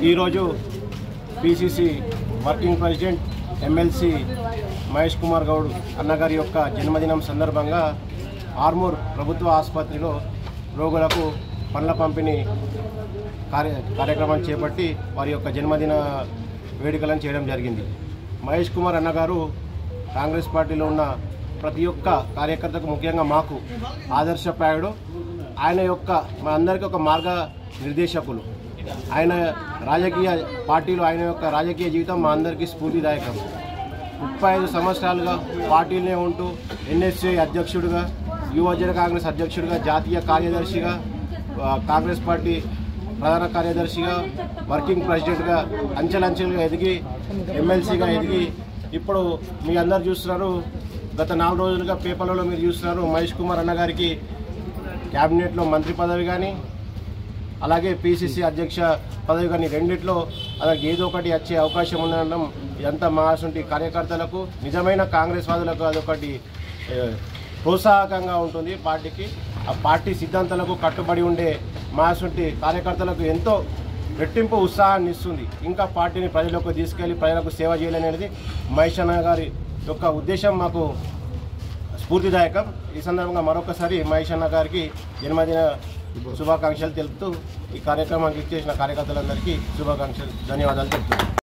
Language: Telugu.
ఈరోజు PCC working president MLC Mahesh Kumar Goud అన్నగారి యొక్క జన్మదినం సందర్భంగా ఆర్మూర్ ప్రభుత్వ ఆసుపత్రిలో రోగులకు పండ్ల పంపిణీ కార్యక్రమాన్ని చేపట్టి వారి యొక్క జన్మదిన వేడుకలను చేయడం జరిగింది. మహేష్ కుమార్ అన్నగారు కాంగ్రెస్ పార్టీలో ఉన్న ప్రతి ఒక్క కార్యకర్తకు, ముఖ్యంగా మాకు ఆదర్శప్రాయుడు. ఆయన యొక్క మా అందరికీ ఒక మార్గ నిర్దేశకులు. ఆయన రాజకీయ పార్టీలో ఆయన యొక్క రాజకీయ జీవితం మా అందరికీ స్ఫూర్తిదాయకం. 35 సంవత్సరాలుగా పార్టీలనే ఉంటూ ఎన్ఎస్ఏ అధ్యక్షుడిగా, యువజన కాంగ్రెస్ అధ్యక్షుడిగా, జాతీయ కార్యదర్శిగా, కాంగ్రెస్ పార్టీ ప్రధాన కార్యదర్శిగా, వర్కింగ్ ప్రెసిడెంట్గా అంచెలంచెలుగా ఎదిగి ఎమ్మెల్సీగా ఎదిగి ఇప్పుడు మీ అందరు చూస్తున్నారు. గత 4 రోజులుగా పేపర్లలో మీరు చూస్తున్నారు. మహేష్ కుమార్ అన్నగారికి క్యాబినెట్లో మంత్రి పదవి కానీ, అలాగే పిసిసి అధ్యక్ష పదవి కానీ, రెండిట్లో అలాగే ఏదో ఒకటి వచ్చే అవకాశం ఉండడం ఇదంతా మాసంటి కార్యకర్తలకు, నిజమైన కాంగ్రెస్ వాదులకు అదొకటి ప్రోత్సాహకంగా ఉంటుంది. పార్టీకి ఆ పార్టీ సిద్ధాంతాలకు కట్టుబడి ఉండే మాసంటి కార్యకర్తలకు ఎంతో రెట్టింపు ఉత్సాహాన్ని ఇస్తుంది. ఇంకా పార్టీని ప్రజలకు తీసుకెళ్లి ప్రజలకు సేవ చేయాలనేది మహేష్ అన్న గారి యొక్క ఉద్దేశం మాకు స్ఫూర్తిదాయకం. ఈ సందర్భంగా మరొకసారి మహేష్ అన్న గారికి జన్మదిన శుభాకాంక్షలు తెలుపుతూ ఈ కార్యక్రమానికి ఇచ్చేసిన కార్యకర్తలందరికీ శుభాకాంక్షలు, ధన్యవాదాలు తెలుపుతున్నాను.